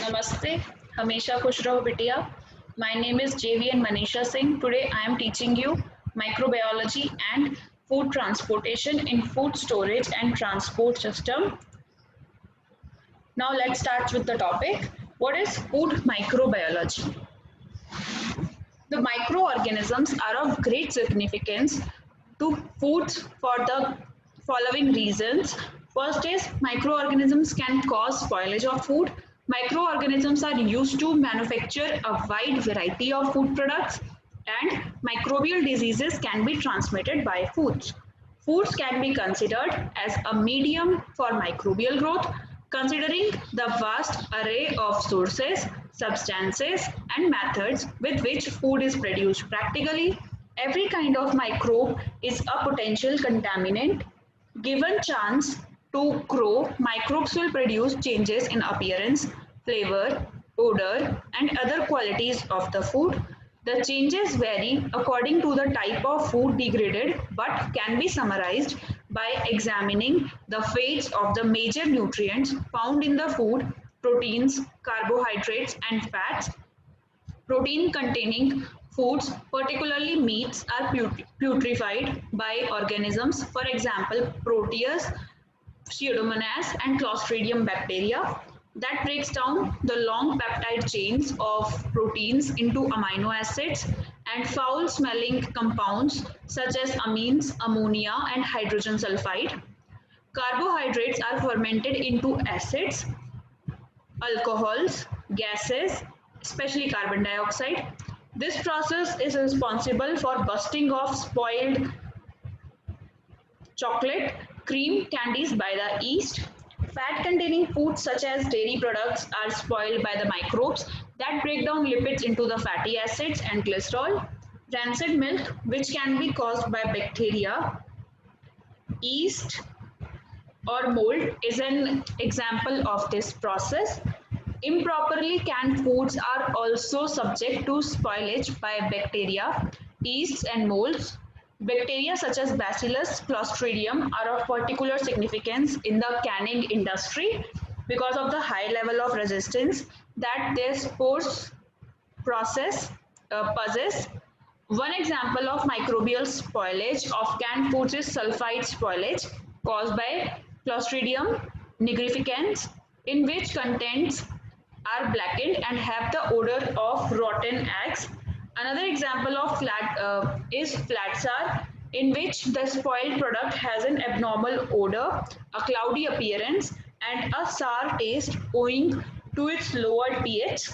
Namaste, Hamesha Khush Raho Bitiya. My name is JVN Manisha Singh. Today I am teaching you microbiology and food transportation in food storage and transport system. Now let's start with the topic. What is food microbiology? The microorganisms are of great significance to foods for the following reasons. First is microorganisms can cause spoilage of food. Microorganisms are used to manufacture a wide variety of food products, and microbial diseases can be transmitted by foods. Foods can be considered as a medium for microbial growth, considering the vast array of sources, substances, and methods with which food is produced. Practically, every kind of microbe is a potential contaminant. Given chance to grow, microbes will produce changes in appearance, flavor, odor, and other qualities of the food. The changes vary according to the type of food degraded but can be summarized by examining the fates of the major nutrients found in the food: proteins, carbohydrates, and fats. Protein containing foods, particularly meats, are putrefied by organisms, for example, Proteus, Pseudomonas, and Clostridium bacteria, that breaks down the long peptide chains of proteins into amino acids and foul smelling compounds such as amines, ammonia, and hydrogen sulfide. Carbohydrates are fermented into acids, alcohols, gases, especially carbon dioxide. This process is responsible for busting of spoiled chocolate, cream, candies by the yeast. Fat containing foods such as dairy products are spoiled by the microbes that break down lipids into the fatty acids and glycerol. Rancid milk, which can be caused by bacteria, yeast, or mold, is an example of this process. Improperly canned foods are also subject to spoilage by bacteria, yeasts, and molds. Bacteria such as Bacillus clostridium are of particular significance in the canning industry because of the high level of resistance that their spores process possess. One example of microbial spoilage of canned foods is sulfite spoilage caused by Clostridium nigricans, in which contents are blackened and have the odor of rotten eggs. Another example of is flat sour, in which the spoiled product has an abnormal odor, a cloudy appearance, and a sour taste owing to its lower pH.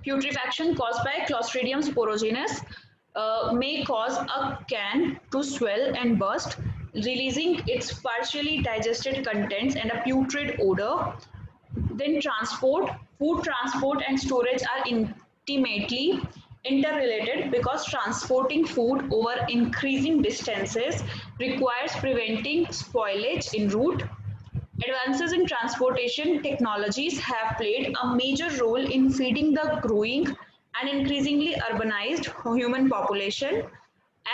Putrefaction caused by Clostridium sporogenus may cause a can to swell and burst, releasing its partially digested contents and a putrid odor. Then transport, food transport and storage are intimately interrelated because transporting food over increasing distances requires preventing spoilage en route. Advances in transportation technologies have played a major role in feeding the growing and increasingly urbanized human population.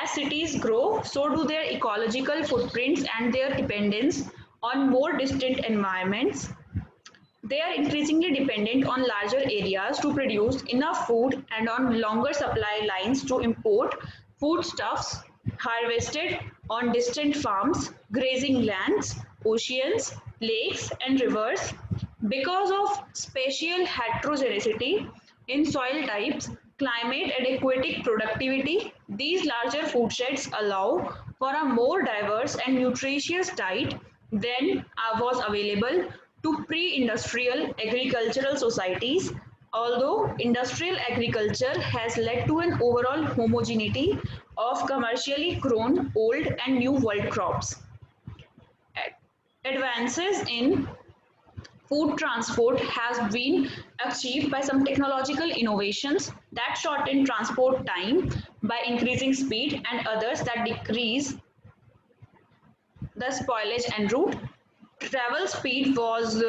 As cities grow, so do their ecological footprints and their dependence on more distant environments. They are increasingly dependent on larger areas to produce enough food and on longer supply lines to import foodstuffs harvested on distant farms, grazing lands, oceans, lakes, and rivers. Because of spatial heterogeneity in soil types, climate, and aquatic productivity, these larger foodsheds allow for a more diverse and nutritious diet than was available to pre-industrial agricultural societies. Although industrial agriculture has led to an overall homogeneity of commercially grown old and new world crops. Advances in food transport has been achieved by some technological innovations that shorten transport time by increasing speed, and others that decrease the spoilage en route. Travel speed was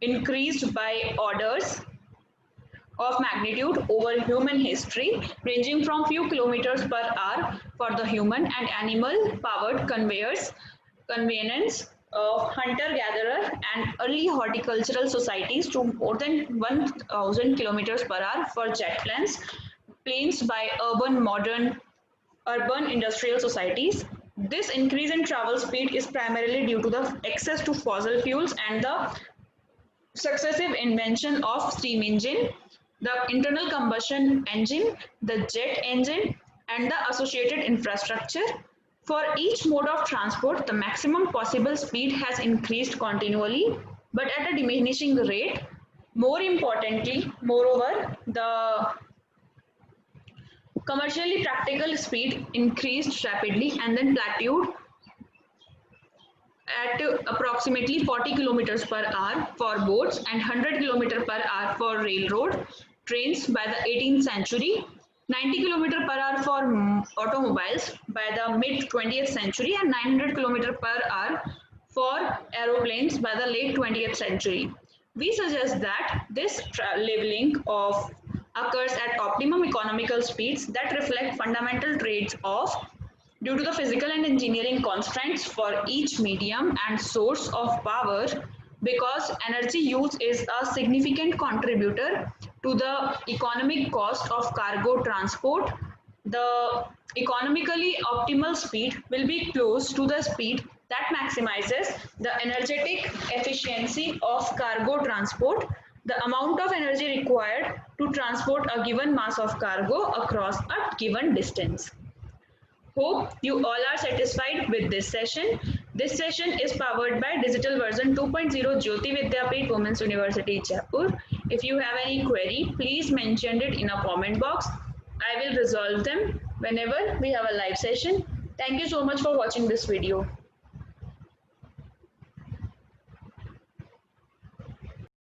increased by orders of magnitude over human history, ranging from few kilometers per hour for the human and animal powered conveyors convenience of hunter-gatherer and early horticultural societies to more than 1,000 kilometers per hour for jet planes by urban industrial societies. This increase in travel speed is primarily due to the access to fossil fuels and the successive invention of steam engine, the internal combustion engine, the jet engine, and the associated infrastructure. For each mode of transport, the maximum possible speed has increased continually, but at a diminishing rate. Moreover, the commercially practical speed increased rapidly and then plateaued at approximately 40 kilometers per hour for boats and 100 kilometers per hour for railroad trains by the 18th century, 90 kilometers per hour for automobiles by the mid 20th century, and 900 kilometers per hour for aeroplanes by the late 20th century. We suggest that this leveling of occurs at optimum economical speeds that reflect fundamental traits of due to the physical and engineering constraints for each medium and source of power, because energy use is a significant contributor to the economic cost of cargo transport, the economically optimal speed will be close to the speed that maximizes the energetic efficiency of cargo transport, the amount of energy required to transport a given mass of cargo across a given distance. Hope you all are satisfied with this session. This session is powered by Digital Version 2.0 Jyoti Vidyapeeth Women's University Jaipur. If you have any query, please mention it in a comment box. I will resolve them whenever we have a live session. Thank you so much for watching this video.